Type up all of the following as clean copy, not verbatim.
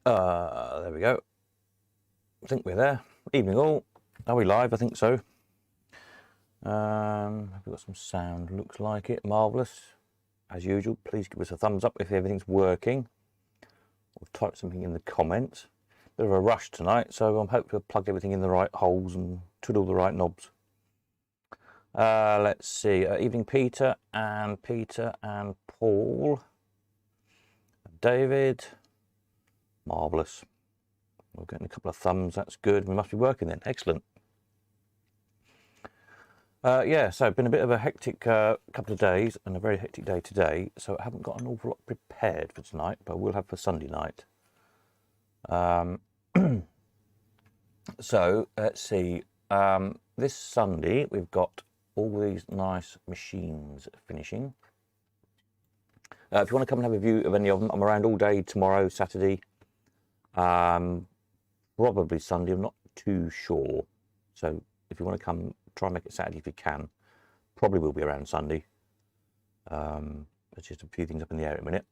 There we go. I think we're there. Evening all. Are we live? I think so. Have we got some sound? Looks like it. Marvellous. As usual, please give us a thumbs up if everything's working. Or type something in the comments. Bit of a rush tonight, so I'm hoping to have plugged everything in the right holes and twiddle the right knobs. Let's see. Evening Peter and Paul. David. Marvellous. We're getting a couple of thumbs. That's good. We must be working then. Excellent. Yeah, so been a bit of a hectic couple of days and a very hectic day today. So I haven't got an awful lot prepared for tonight, but we'll have for Sunday night. So let's see. This Sunday we've got all these nice machines finishing. If you want to come and have a view of any of them, I'm around all day tomorrow, Saturday. Probably Sunday, I'm not too sure. So if you want to come, try and make it Saturday if you can. Probably will be around Sunday. There's just a few things up in the air at a minute.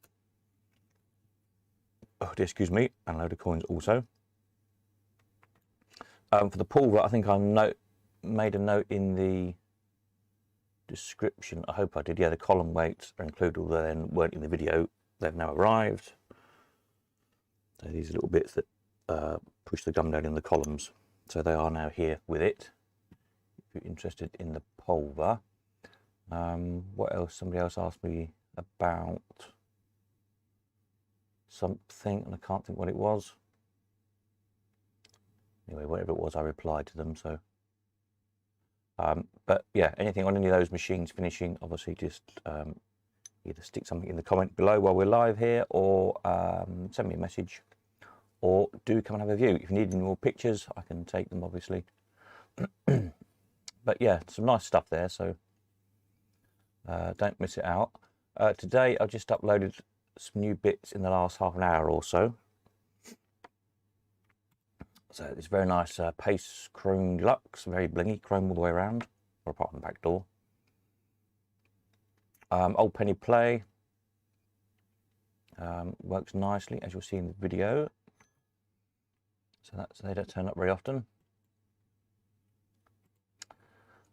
Oh, excuse me, and a load of coins also. For the pulver, I think I made a note in the description. I hope I did. Yeah, the column weights are included, although they weren't in the video. They've now arrived. So these are little bits that push the gum down in the columns. So they are now here with it. If you're interested in the pulver. What else? Somebody else asked me about something, and I can't think what it was. Anyway, whatever it was, I replied to them. So, but yeah, anything on any of those machines finishing, obviously just either stick something in the comment below while we're live here, or send me a message, or do come and have a view. If you need any more pictures, I can take them, obviously. But yeah, some nice stuff there, so don't miss it out. Today I just uploaded some new bits in the last half an hour or so. So it's very nice Pace Chrome Deluxe, very blingy, chrome all the way around, or apart from the back door. Old Penny Play works nicely, as you'll see in the video. So they don't turn up very often.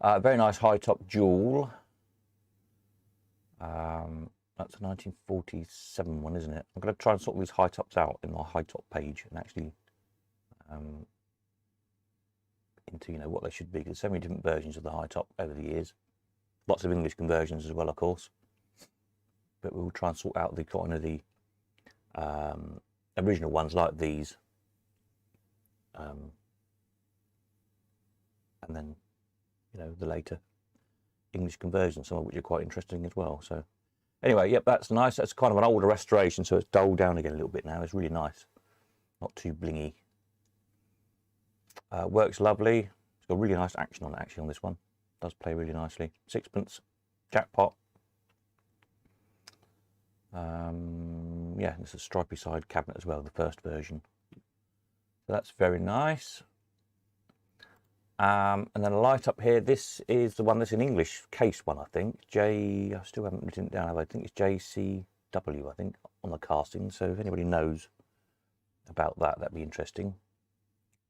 Very nice high top jewel. That's a 1947 one, isn't it? I'm going to try and sort these high tops out in my high top page and actually into what they should be. There's so many different versions of the high top over the years. Lots of English conversions as well, of course. But we'll try and sort out the kind of the original ones like these. And then the later English conversions, some of which are quite interesting as well. So anyway, yep, that's nice. That's kind of an older restoration, so it's dulled down again a little bit now. It's really nice, not too blingy. Works lovely. It's got really nice action on it actually on this one. Does play really nicely. Sixpence, jackpot. Yeah, it's a stripy side cabinet as well, the first version. So that's very nice. And then a light up here. This is the one that's in English case one, I think. I still haven't written it down. I think it's JCW, I think, on the casting. So if anybody knows about that, that'd be interesting.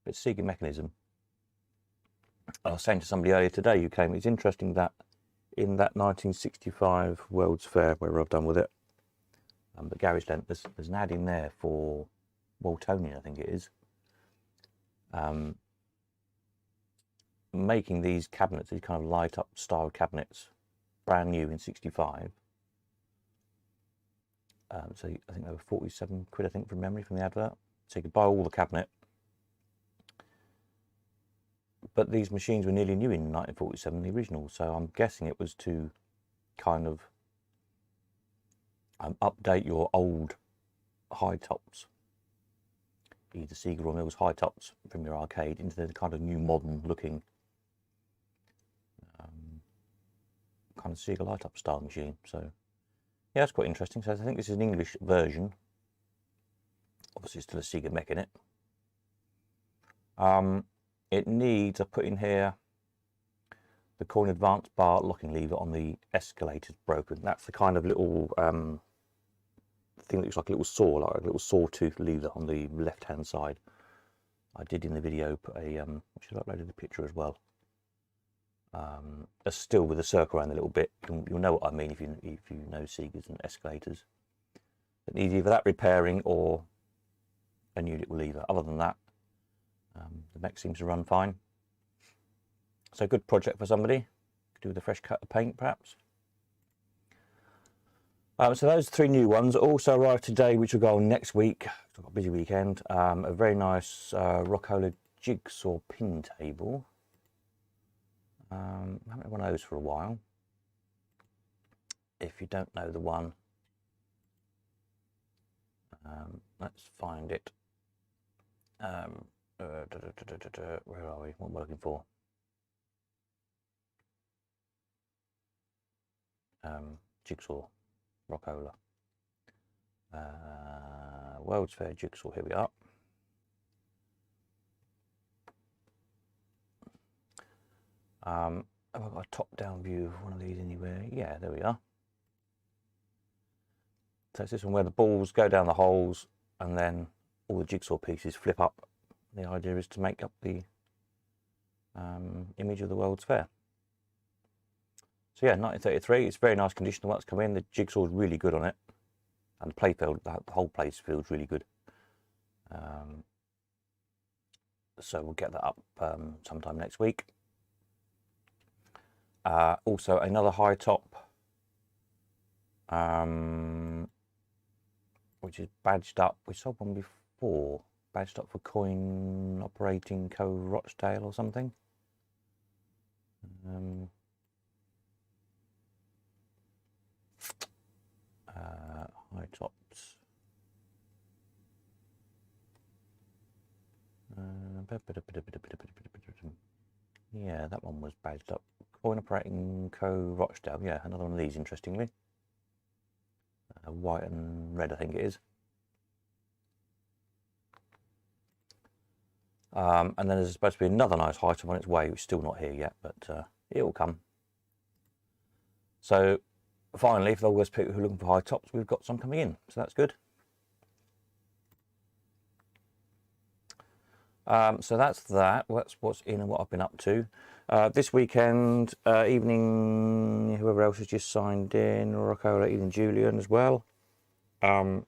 But Sega Mechanism. I was saying to somebody earlier today who came, it's interesting that in that 1965 World's Fair, where I've done with it, the Garage Lent, there's an ad in there for Waltonian, I think it is. Making these cabinets, these kind of light up style cabinets, brand new in 65. So I think they were 47 quid, I think, from memory, from the advert. So you could buy all the cabinet. But these machines were nearly new in 1947, the original. So I'm guessing it was to kind of update your old high tops, either Sega or Mills high tops from your arcade, into the kind of new modern looking kind of Sega light up style machine. So yeah, that's quite interesting. So I think this is an English version. Obviously still a Sega mech in it. It needs, I put in here, the coin advance bar locking lever on the escalator's broken. That's the kind of little thing that looks like a little saw, like a little sawtooth lever on the left-hand side. I did in the video put a, which I uploaded the picture as well. Still with a circle around a little bit. You'll know what I mean if you know Seegers and escalators. It needs either that repairing or a new little lever. Other than that, the mech seems to run fine. So good project for somebody. Could do with a fresh coat of paint perhaps. So those 3 new ones also arrived today, which will go on next week. I've got a busy weekend. A very nice Rockola jigsaw pin table. I haven't had one of those for a while. If you don't know the one, let's find it. Where are we? What am I looking for? Jigsaw, Rockola. World's Fair Jigsaw, here we are. Have I got a top-down view of one of these anywhere? Yeah, there we are. So it's this one where the balls go down the holes and then all the jigsaw pieces flip up. The idea is to make up the image of the World's Fair. So yeah, 1933, it's very nice condition the one that's come in. The jigsaw is really good on it. And the playfield, the whole place feels really good. So we'll get that up sometime next week. Also another high top, which is badged up. We sold one before, badged up for Coin Operating Co. Rochdale or something. High tops. Yeah, that one was badged up. Coin Operating Co. Rochdale. Yeah, another one of these, interestingly. White and red, I think it is. And then there's supposed to be another nice high top on its way, which is still not here yet, but it will come. So finally, for those people who are looking for high tops, we've got some coming in, so that's good. So that's that. That's what's in and what I've been up to. This weekend evening, whoever else has just signed in, Rockola, even Julian as well. As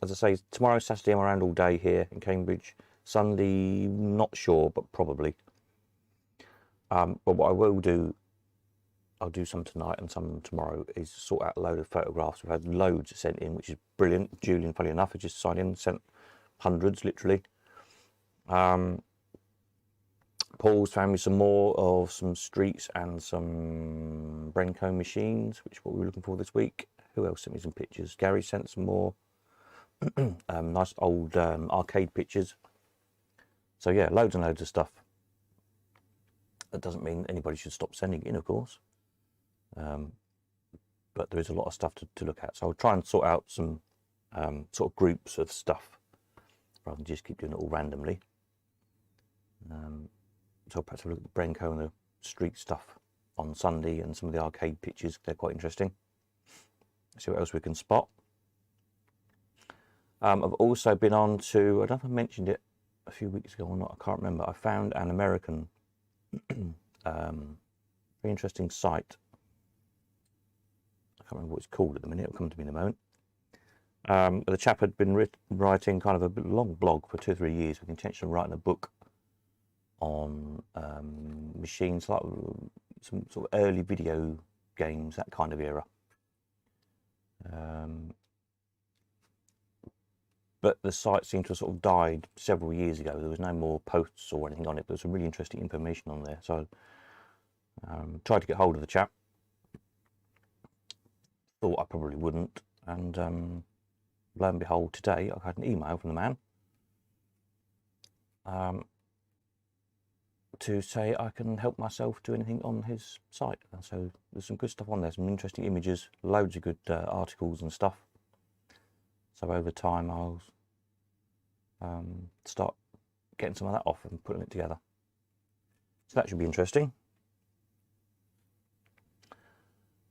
I say, tomorrow, Saturday, I'm around all day here in Cambridge. Sunday, not sure, but probably. But what I will do, I'll do some tonight and some tomorrow, is sort out a load of photographs. We've had loads sent in, which is brilliant. Julian, funny enough, has just signed in, sent hundreds, literally. Paul's found me some more of some streets and some Brenco machines, which is what we were looking for this week. Who else sent me some pictures? Gary sent some more nice old arcade pictures. So yeah, loads and loads of stuff. That doesn't mean anybody should stop sending it in, of course. But there is a lot of stuff to look at. So I'll try and sort out some sort of groups of stuff rather than just keep doing it all randomly. So perhaps have a look at the Brenco and the street stuff on Sunday and some of the arcade pictures. They're quite interesting. See what else we can spot. I've also been on to, I don't know if I mentioned it a few weeks ago or not, I can't remember. I found an American very interesting site. I can't remember what it's called at the minute, it'll come to me in a moment. The chap had been writing kind of a long blog for 2 or 3 years with the intention of writing a book on machines, like some sort of early video games, that kind of era. But the site seemed to have sort of died several years ago. There was no more posts or anything on it, but there's some really interesting information on there. So tried to get hold of the chap. Thought I probably wouldn't, and lo and behold, today I had an email from the man to say I can help myself do anything on his site. And so there's some good stuff on there, some interesting images, loads of good articles and stuff. So over time I'll start getting some of that off and putting it together. So that should be interesting.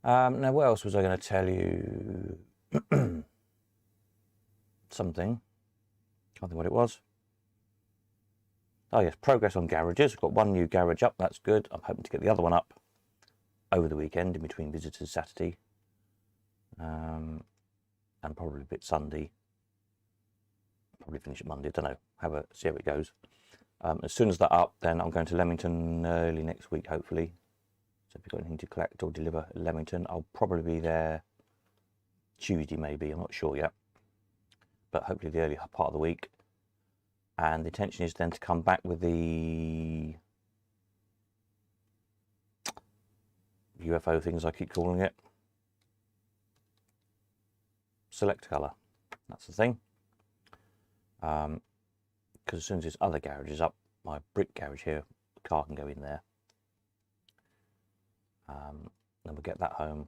Now what else was I going to tell you? something. Can't think what it was. Oh yes, progress on garages. I've got one new garage up, that's good. I'm hoping to get the other one up over the weekend in between visitors Saturday. And probably a bit Sunday. Probably finish it Monday, I don't know. See how it goes. As soon as that's up, then I'm going to Leamington early next week, hopefully. So if you've got anything to collect or deliver at Leamington, I'll probably be there Tuesday maybe, I'm not sure yet. But hopefully the early part of the week. And the intention is then to come back with the UFO things I keep calling it. Select colour, that's the thing. Because as soon as this other garage is up, my brick garage here, the car can go in there. Then we'll get that home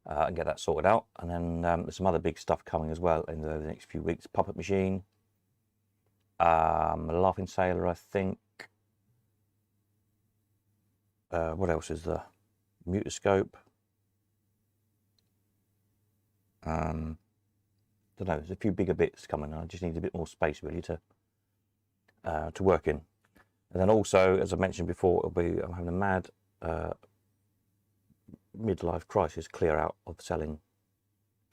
and get that sorted out. And then there's some other big stuff coming as well in the next few weeks. Puppet machine, Laughing Sailor, I think. What else is there? Mutoscope. Don't know. There's a few bigger bits coming. I just need a bit more space really to work in. And then also, as I mentioned before, I'm having a mad midlife crisis clear out of selling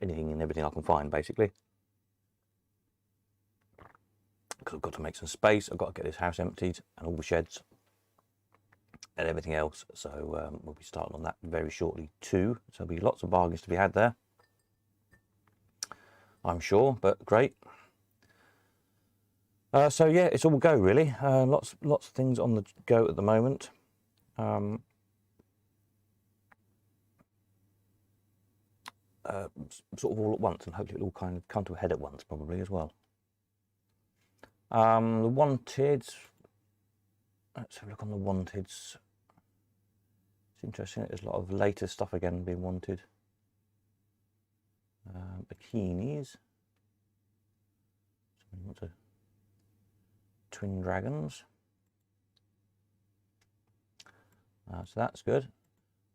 anything and everything I can find, basically. Because I've got to make some space. I've got to get this house emptied and all the sheds and everything else. So we'll be starting on that very shortly too. So there'll be lots of bargains to be had there, I'm sure, but great. So yeah, it's all go really. Lots of things on the go at the moment. Sort of all at once, and hopefully it'll all kind of come to a head at once, probably as well. The Wanteds. Let's have a look on the Wanteds. It's interesting. There's a lot of later stuff again being wanted. Bikinis. Somebody wants a Twin Dragons. So that's good.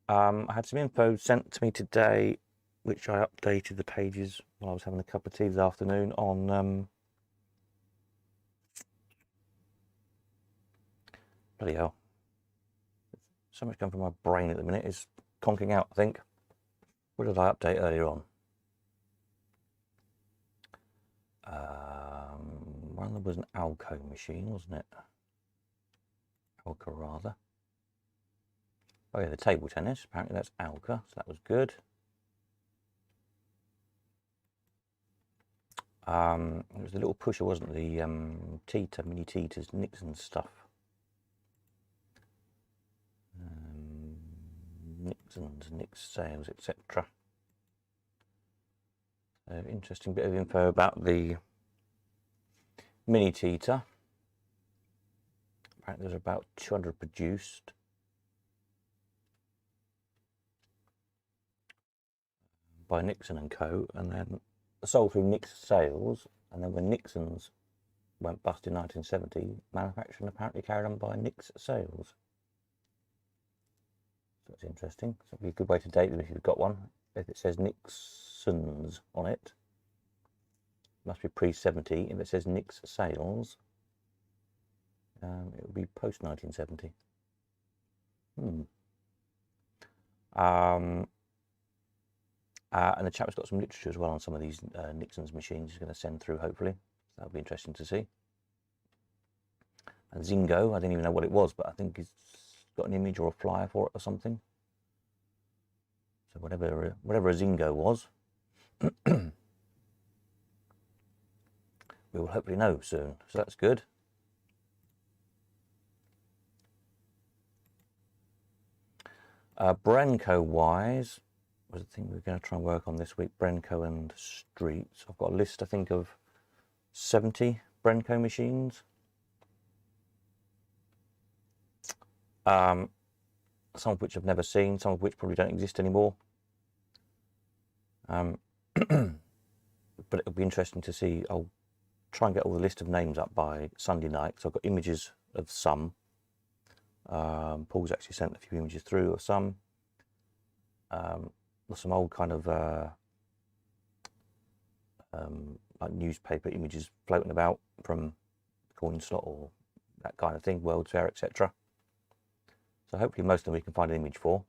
I had some info sent to me today, which I updated the pages while I was having a cup of tea this afternoon on bloody hell. So much going from my brain at the minute is conking out, I think. What did I update earlier on? One of them was an Alco machine, wasn't it? Alca rather. Oh yeah, the table tennis. Apparently that's Alca, so that was good. It was the little pusher, wasn't it? The Teeter, mini Teeters, Nixon stuff. Nixons, Nix sales, etc. Interesting bit of info about the mini Teeter. Apparently there's about 200 produced. By Nixon and Co. And then sold through Nix sales. And then when Nixon's went bust in 1970, manufacturing apparently carried on by Nix sales. So that's interesting. So it'd be a good way to date them if you've got one. If it says Nixon's on it, must be pre-70. If it says Nix sales, it would be post-1970. And the chap's got some literature as well on some of these Nixon's machines he's going to send through, hopefully. So that'll be interesting to see. And Zingo, I didn't even know what it was, but I think he's got an image or a flyer for it or something. So whatever a Zingo was, we will hopefully know soon. So that's good. Brenco wise, was the thing we're going to try and work on this week. Brenco and Streets. I've got a list, I think, of 70 Brenco machines. Some of which I've never seen, some of which probably don't exist anymore. But it'll be interesting to see. I'll try and get all the list of names up by Sunday night. So I've got images of some. Paul's actually sent a few images through of some. Some old kind of like newspaper images floating about from the coin slot or that kind of thing, World's Fair, etc. So hopefully most of them we can find an image for.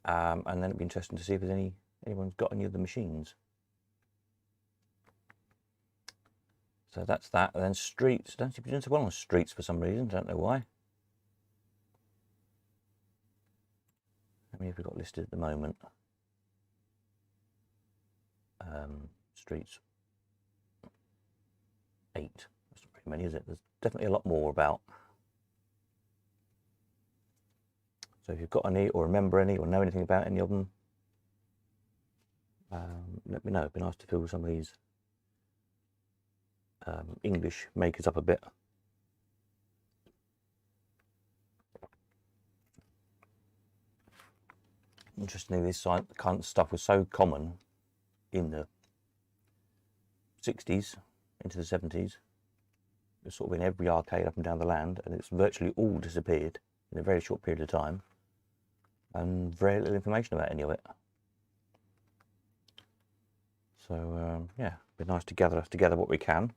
And then it'd be interesting to see if there's anyone's got any of the machines. So that's that. And then streets. Don't seem to be doing so well on streets for some reason. Don't know why. How many have we got listed at the moment? Streets. 8. That's not very many, is it? There's definitely a lot more about. So if you've got any, or remember any, or know anything about any of them, let me know. It'd be nice to fill some of these English makers up a bit. Interestingly, this kind of stuff was so common in the 60s into the 70s. It's sort of in every arcade up and down the land, and it's virtually all disappeared in a very short period of time, and very little information about any of it. So yeah, it'd be nice to gather together what we can.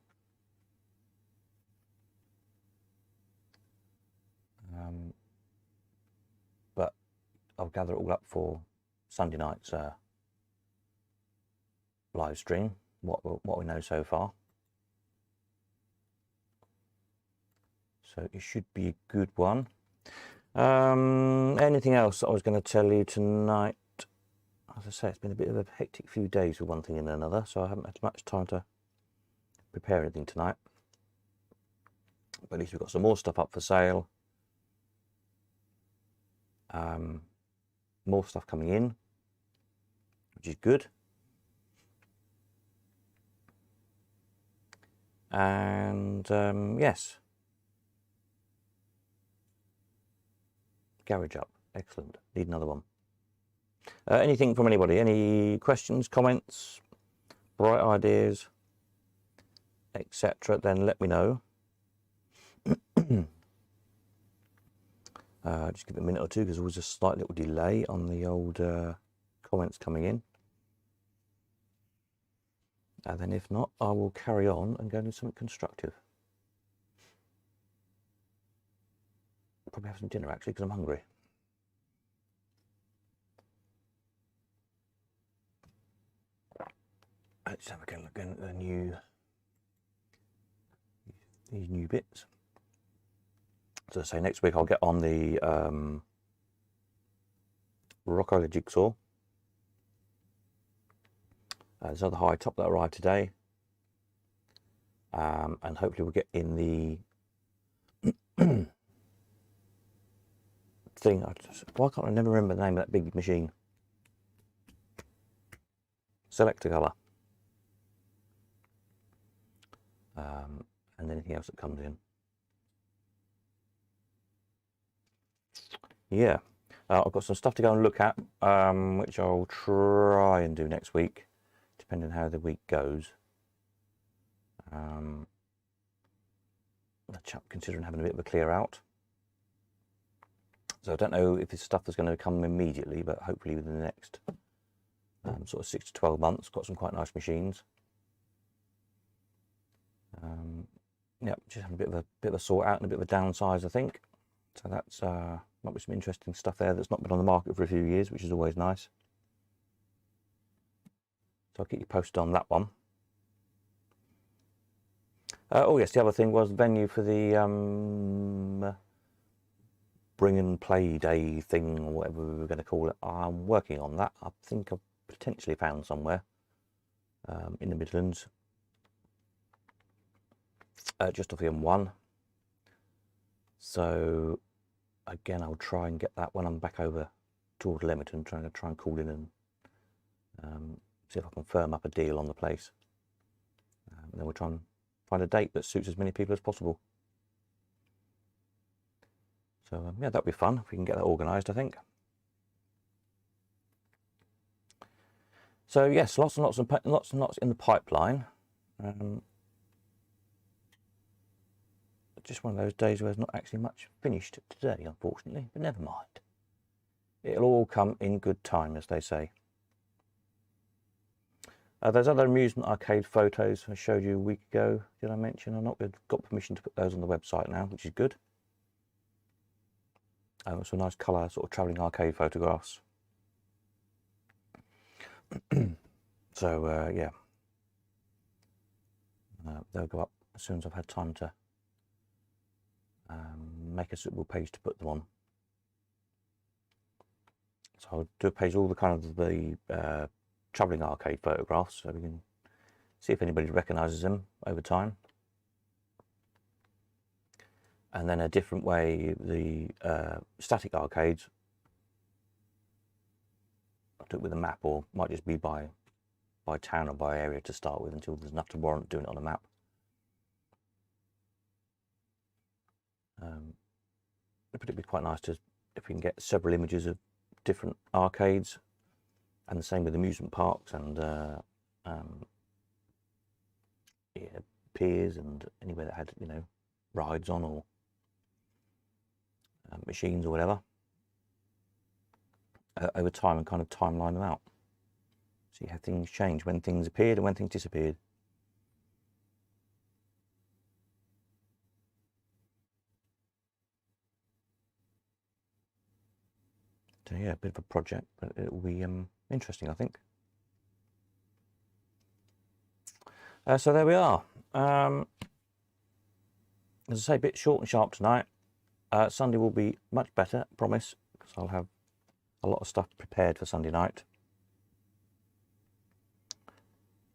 But I'll gather it all up for Sunday night's live stream, what we know so far. So it should be a good one. Anything else I was going to tell you tonight? As I say, it's been a bit of a hectic few days with one thing and another, so I haven't had much time to prepare anything tonight. But at least we've got some more stuff up for sale. More stuff coming in, which is good. And yes, garage up, excellent. Need another one. Anything from anybody? Any questions, comments, bright ideas, etc.? Then let me know. Just give it a minute or two because there was a slight little delay on the old comments coming in. And then if not, I will carry on and go into something constructive. I'll probably have some dinner actually because I'm hungry. Let's have a look at the these new bits. So I say next week I'll get on the Rockola jigsaw. There's another high top that arrived today, and hopefully we'll get in the thing. Why can't I never remember the name of that big machine? Selector colour. And anything else that comes in. Yeah, I've got some stuff to go and look at, which I'll try and do next week, depending on how the week goes. The chap considering having a bit of a clear out. So I don't know if this stuff is going to come immediately, but hopefully within the next sort of 6 to 12 months. Got some quite nice machines. Yeah, just having a bit of a sort out and a bit of a downsize, I think. So that's might be some interesting stuff there that's not been on the market for a few years, which is always nice. So I'll keep you posted on that one. Oh yes, the other thing was the venue for the Bring and Play Day thing, or whatever we were going to call it. I'm working on that. I think I've potentially found somewhere in the Midlands, just off the M1. So again, I'll try and get that when I'm back over toward Leamington, trying to call in and see if I can firm up a deal on the place. And then we'll try and find a date that suits as many people as possible. So yeah, that'll be fun if we can get that organised, I think. So yes, lots and lots in the pipeline. Just one of those days where there's not actually much finished today, unfortunately, but never mind. It'll all come in good time, as they say. Those other amusement arcade photos I showed you a week ago, did I mention or not? We've got permission to put those on the website now, which is good. Some nice colour sort of travelling arcade photographs. So yeah, they'll go up as soon as I've had time to make a suitable page to put them on. So I'll do a page all the kind of the travelling arcade photographs, so we can see if anybody recognises them over time. And then a different way, the static arcades, I'll do it with a map, or might just be by town or by area to start with until there's enough to warrant doing it on a map. But it'd be quite nice to, if we can get several images of different arcades, and the same with amusement parks and yeah, piers and anywhere that had, you know, rides on or machines or whatever, over time, and kind of timeline them out. See how things change, when things appeared and when things disappeared. So yeah, a bit of a project, but it will be interesting, I think. So there we are. As I say, a bit short and sharp tonight. Sunday will be much better, I promise, because I'll have a lot of stuff prepared for Sunday night.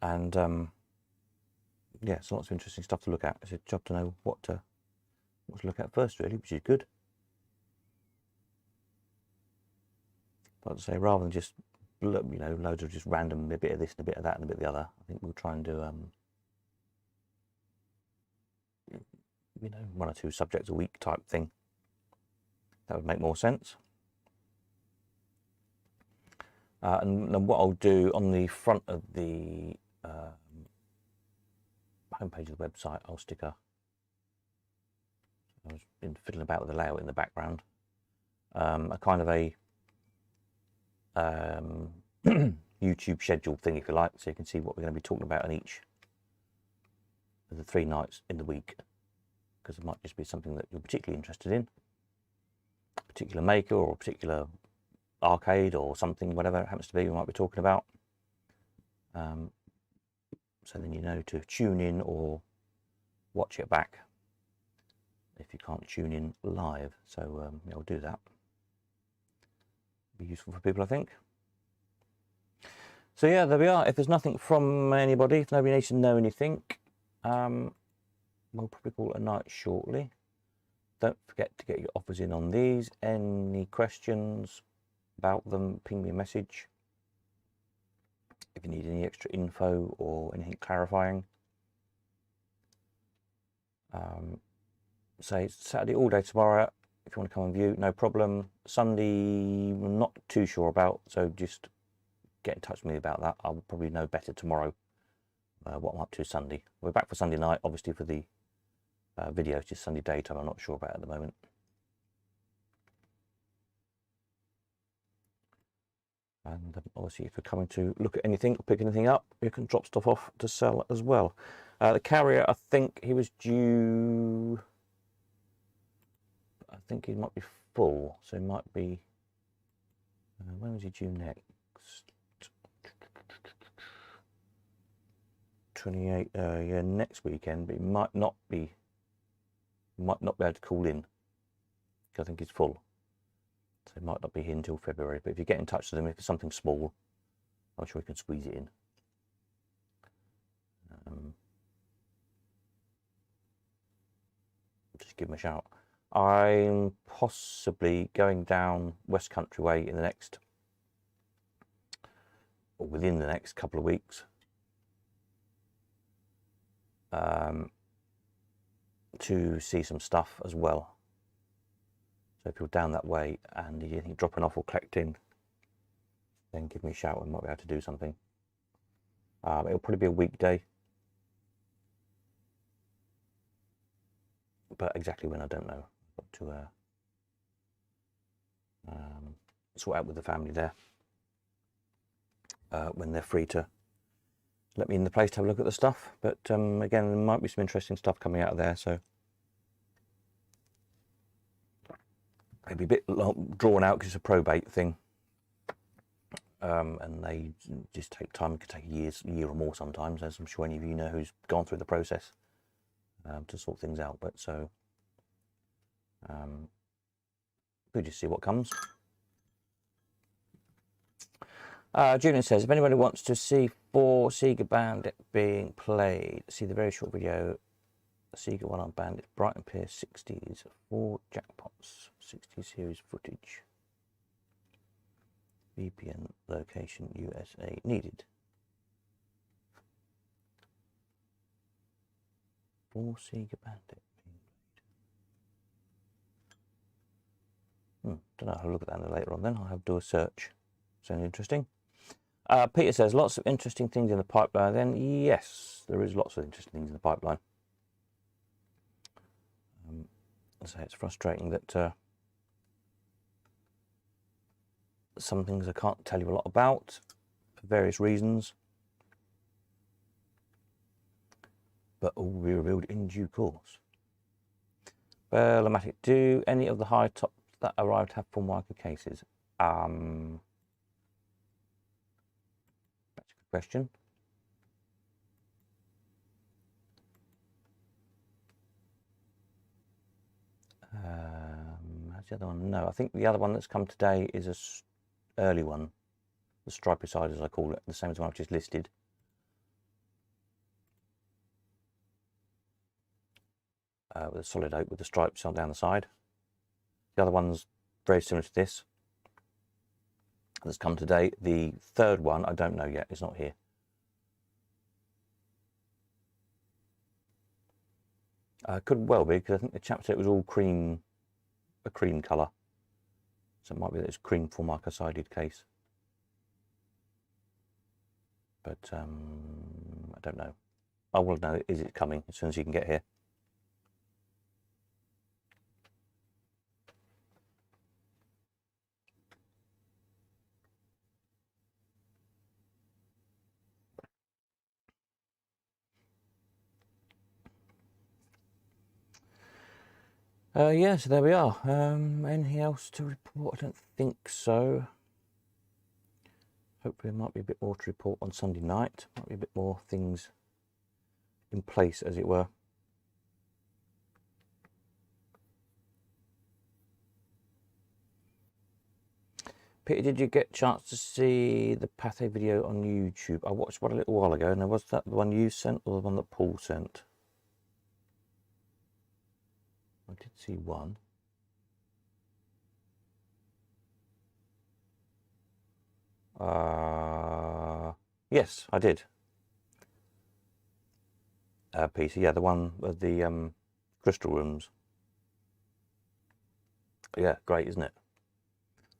And yeah, so lots of interesting stuff to look at. It's a job to know what to look at first, really, which is good. But I'd say, rather than just, you know, loads of just random, a bit of this and a bit of that and a bit of the other, I think we'll try and do you know, 1 or 2 subjects a week type thing. That would make more sense. And then what I'll do on the front of the homepage of the website, I'll stick I've been fiddling about with the layout in the background, a kind of a YouTube schedule thing, if you like, so you can see what we're going to be talking about in each of the 3 nights in the week, because it might just be something that you're particularly interested in, a particular maker or a particular arcade or something, whatever it happens to be, we might be talking about. So then you know to tune in or watch it back if you can't tune in live. So yeah, I'll do that. Be useful for people, I think. So yeah, there we are. If there's nothing from anybody, if nobody needs to know anything, we'll probably call it a night shortly. Don't forget to get your offers in on these. Any questions about them, ping me a message. If you need any extra info or anything clarifying. Say Saturday all day tomorrow. If you want to come and view, no problem. Sunday, I'm not too sure about, so just get in touch with me about that. I'll probably know better tomorrow what I'm up to Sunday. We're back for Sunday night, obviously, for the videos, just Sunday daytime. I'm not sure about at the moment. And obviously, if you're coming to look at anything or pick anything up, you can drop stuff off to sell as well. The carrier, I think he was due, I think he might be full, so he might be, when was he due next? 28, yeah, next weekend, but he might not be able to call in, because I think he's full. So it might not be here until February, but if you get in touch with them, if it's something small, I'm sure we can squeeze it in. Just give them a shout. I'm possibly going down West Country Way in the next, or within the next couple of weeks, to see some stuff as well. So if you're down that way and you think dropping off or collecting, then give me a shout and might be able to do something. It'll probably be a weekday, but exactly when I don't know. Got to sort out with the family there when they're free to let me in the place to have a look at the stuff. But again, there might be some interesting stuff coming out of there, so maybe a bit drawn out because it's a probate thing. And they just take time. It could take a year or more sometimes, as I'm sure any of you know who's gone through the process to sort things out. But so we'll just see what comes. Julian says, if anybody wants to see 4 Sega Bandit being played, see the very short video, Sega One-Armed Bandit, Brighton Pier 60s, 4 jackpots, 60 series footage. VPN location USA needed. 4 Sega Bandit being played. Don't know. I'll look at that later on then. I'll have to do a search. Sounds interesting. Peter says, lots of interesting things in the pipeline then. Yes, there is lots of interesting things in the pipeline. So it's frustrating that some things I can't tell you a lot about for various reasons, but all will be revealed in due course. Bellomatic, do any of the high tops that arrived have Formica cases? That's a good question. How's the other one? No, I think the other one that's come today is a early one, the Stripicide as I call it, the same as the one I've just listed. With a solid oak with the stripes on down the side. The other one's very similar to this that's come today. The third one I don't know yet, it's not here. Could well be, because I think the chap said it was all cream, a cream colour. So it might be that it's cream Formica sided case. But I don't know. I will know, is it coming as soon as you can get here. Yeah, so there we are. Anything else to report? I don't think so. Hopefully there might be a bit more to report on Sunday night. Might be a bit more things in place, as it were. Peter, did you get a chance to see the Pathé video on YouTube? I watched one a little while ago. Now, was that the one you sent or the one that Paul sent? I did see one. Yes, I did. Peter, yeah, the one with the crystal rooms. Yeah, great, isn't it?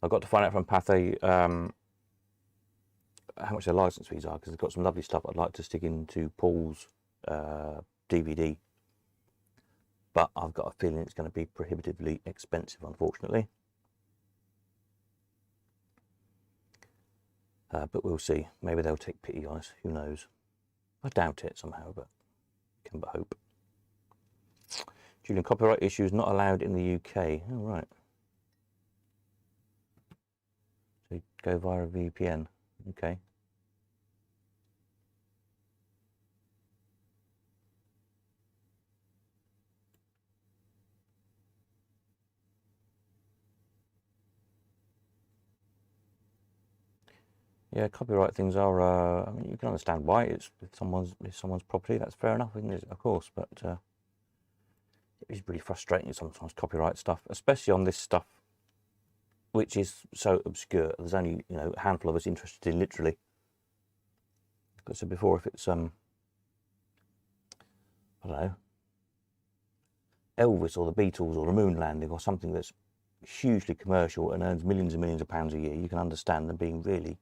I got to find out from Pathé how much their license fees are, because they've got some lovely stuff I'd like to stick into Paul's DVD. But I've got a feeling it's going to be prohibitively expensive, unfortunately. But we'll see. Maybe they'll take pity on us. Who knows? I doubt it somehow, but can but hope. Julian, copyright issues not allowed in the UK. Oh, right. So go via a VPN. Okay. Yeah, copyright things are. I mean, you can understand why it's someone's property. That's fair enough, isn't it? Of course, but it is pretty frustrating sometimes, copyright stuff, especially on this stuff, which is so obscure. There's only a handful of us interested in, literally. Like I said before, if it's I don't know, Elvis or the Beatles or the moon landing or something that's hugely commercial and earns millions and millions of pounds a year, you can understand them being really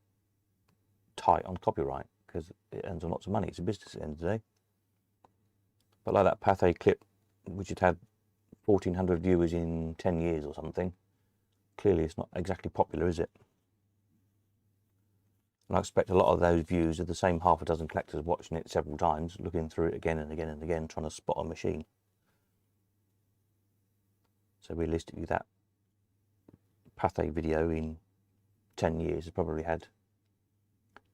tight on copyright because it earns lots of money. It's a business at the end of the day. But like that Pathé clip, which had had 1,400 viewers in 10 years or something, clearly it's not exactly popular, is it? And I expect a lot of those views are the same half a dozen collectors watching it several times, looking through it again and again and again, trying to spot a machine. So realistically, that Pathé video in 10 years has probably had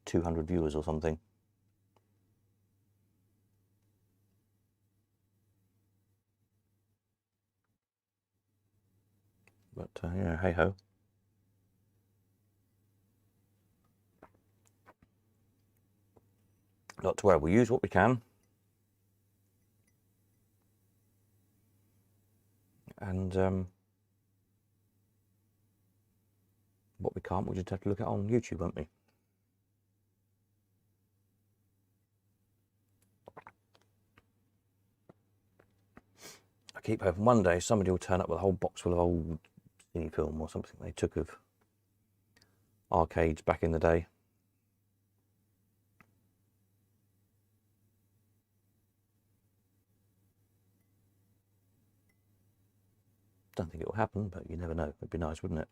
200 viewers or something. But yeah, hey ho. Not to worry, we'll use what we can. And what we can't, we'll just have to look at on YouTube, won't we? I keep hoping one day somebody will turn up with a whole box full of old cine film or something they took of arcades back in the day. Don't think it will happen, but you never know. It'd be nice, wouldn't it?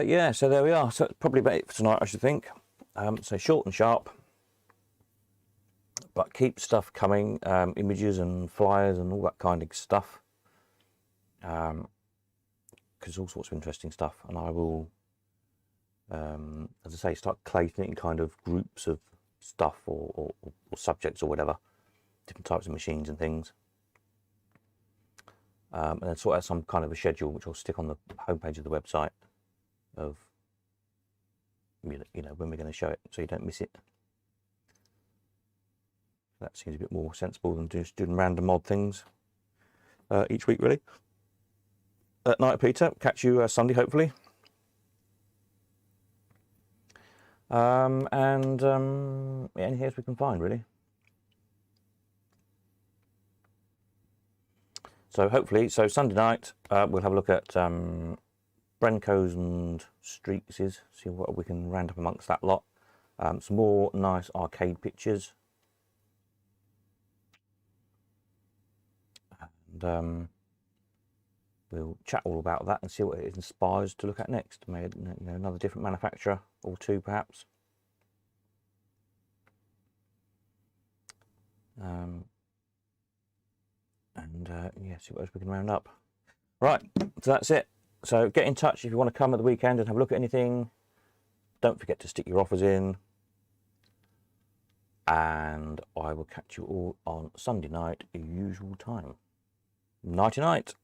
Yeah, so there we are. So that's probably about it for tonight, I should think. So short and sharp, but keep stuff coming, images and flyers and all that kind of stuff. Because all sorts of interesting stuff, and I will, as I say, start collating it in kind of groups of stuff or subjects or whatever, different types of machines and things. And then sort out some kind of a schedule, which I'll stick on the homepage of the website of, you know, when we're going to show it, so you don't miss it. That seems a bit more sensible than just doing random odd things each week, really. At night, Peter. Catch you Sunday, hopefully. And anything else we can find, really. So hopefully, so Sunday night, we'll have a look at Brenco's and Streaks's, see what we can round up amongst that lot. Some more nice arcade pictures. And we'll chat all about that and see what it inspires to look at next. Maybe, you know, another different manufacturer or two, perhaps. Yeah, see what else we can round up. Right, so that's it. So get in touch if you want to come at the weekend and have a look at anything. Don't forget to stick your offers in. And I will catch you all on Sunday night, usual time. Nighty night.